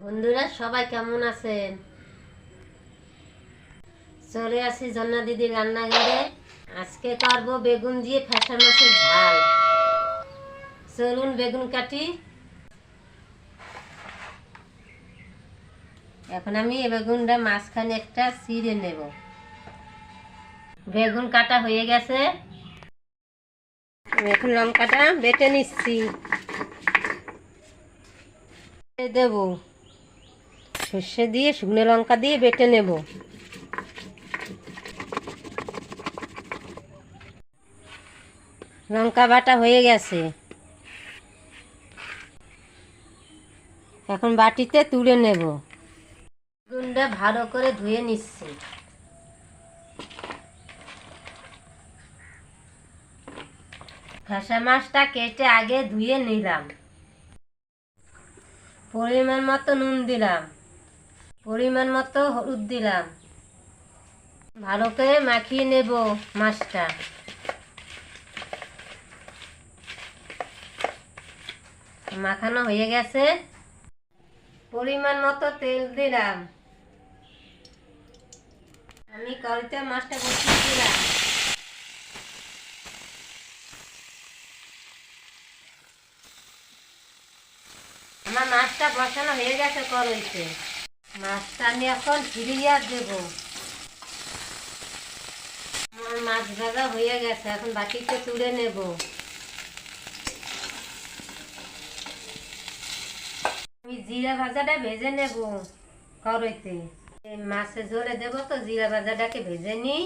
বন্ধুরা সবাই কেমন আছেন? চলে আসি জন্না দিদি রান্নাঘরে। আজকে করব বেগুন দিয়ে ফ্যাসা মাছের ঝাল। চলুন বেগুন কাটি। এখন আমি এই বেগুনটা মাঝখানে একটা চিড়ে নেব। বেগুন কাটা হয়ে গেছে, আমি এখন লঙ্কাটা বেটে নিচ্ছি। দেব সর্ষে দিয়ে শুকনো লঙ্কা দিয়ে বেটে নেব। লঙ্কা বাটা হয়ে গেছে, এখন বাটিতে তুলে নেব। বেগুনটা ভালো করে ধুয়ে নিচ্ছি। ফ্যাসা মাছটা কেটে আগে ধুয়ে নিলাম। পরিমাণ মতো নুন দিলাম, পরিমাণ মতো হলুদ দিলাম। ভালো করে মাখিয়ে নেব মাছটা। মাখানো হয়ে গেছে, পরিমাণ মতো তেল দিলাম। আমি কড়াইতে মাছটা বসিয়ে দিলাম। আমার মাছটা বসানো হয়ে গেছে কড়াইতে। মাছটা আমি এখন ফিরিয়ে দেব। আমার মাছ ভাজা হয়ে গেছে, এখন বাটিতে তুলে নেব। আমি জিরা ভাজাটা ভেজে নেব কড়াইতে। মাছের ঝোলে দেবো তো জিরা ভাজাটাকে ভেজে নিই।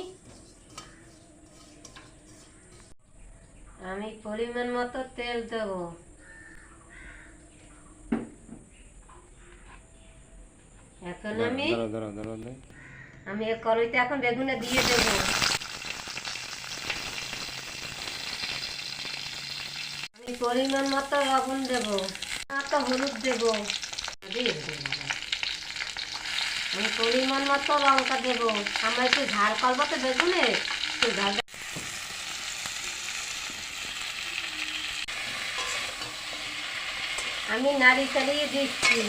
আমি পরিমাণ মতো তেল দেব। এখন আমি কড়াইতে এখন বেগুনে দিয়ে দেব। আমি পরিমাণ মতো লবণ দেব, মতো হলুদ দেব, আমি পরিমাণ মতো লঙ্কা দেব। আমরা একটু ঝাল করবো তো বেগুনে, একটু ঝাল। আমি নাড়ি চালিয়ে দিচ্ছি।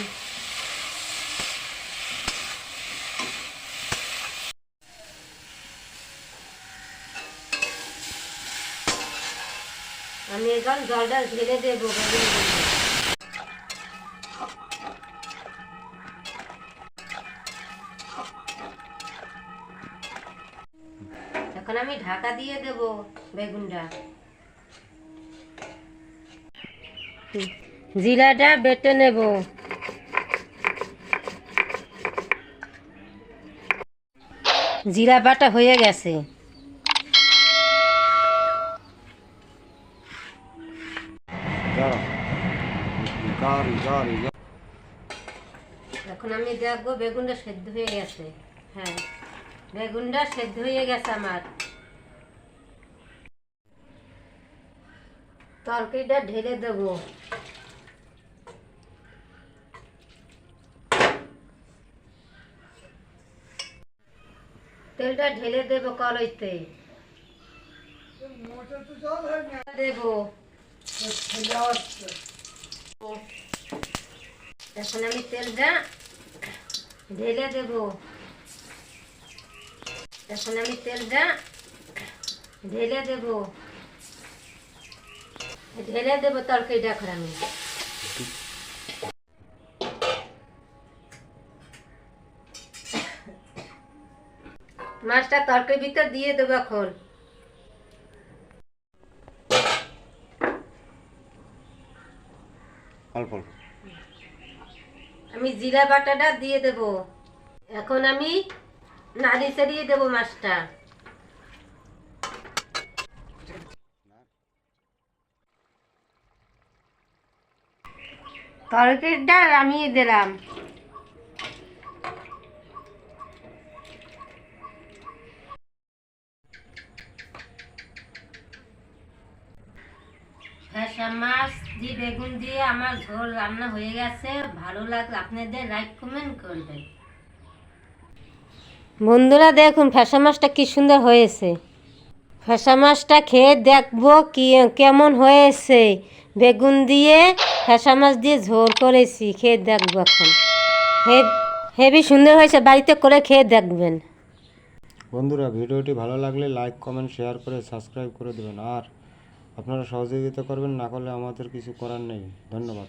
আমি এখন জলটা ঢেলে দেবো বেগুন। এখন আমি ঢাকা দিয়ে দেব বেগুনটা। জিরাটা বেটে নেব। জিরা বাটা হয়ে গেছে, এখন আমি দেখবো বেগুনটা সেদ্ধ হয়ে গেছে। হ্যাঁ, বেগুনটা সেদ্ধ হয়ে গেছে আমার। তরকারিটা ঢেলে দেব। তেলটা ঢেলে দেব কড়াইতে। দেব এখন আমি তেলটা ঢেলে দেব। এখন আমি তেলটা ঢেলে দেব। ঢেলে দেব তরকারিটা। এখন আমি মাছটা তরকারির ভিতর দিয়ে দেবো। এখন আমি জিরা বাটাটা দিয়ে দেব। এখন আমি নাড়ি চাড়িয়ে দেবো মাছটা। তরকারিটা আমি দিলাম। ফ্যাসা মাছ দিয়ে বেগুন দিয়ে আমার ঝোল রান্না হয়ে গেছে। ভালো লাগলে আপনাদের লাইক কমেন্ট করবেন। বন্ধুরা দেখুন ফ্যাসা মাছটা কি সুন্দর হয়েছে। ফ্যাসা মাছটা খেয়ে দেখবো কি কেমন হয়েছে। বেগুন দিয়ে ফ্যাসা মাছ দিয়ে ঝোল করেছি, খেয়ে দেখবো এখন। হেভি সুন্দর হয়েছে, বাড়িতে করে খেয়ে দেখবেন। বন্ধুরা, ভিডিওটি ভালো লাগলে লাইক কমেন্ট শেয়ার করে সাবস্ক্রাইব করে দেবেন। আর আপনারা সহযোগিতা করবেন, না করলে আমাদের কিছু করার নেই। ধন্যবাদ।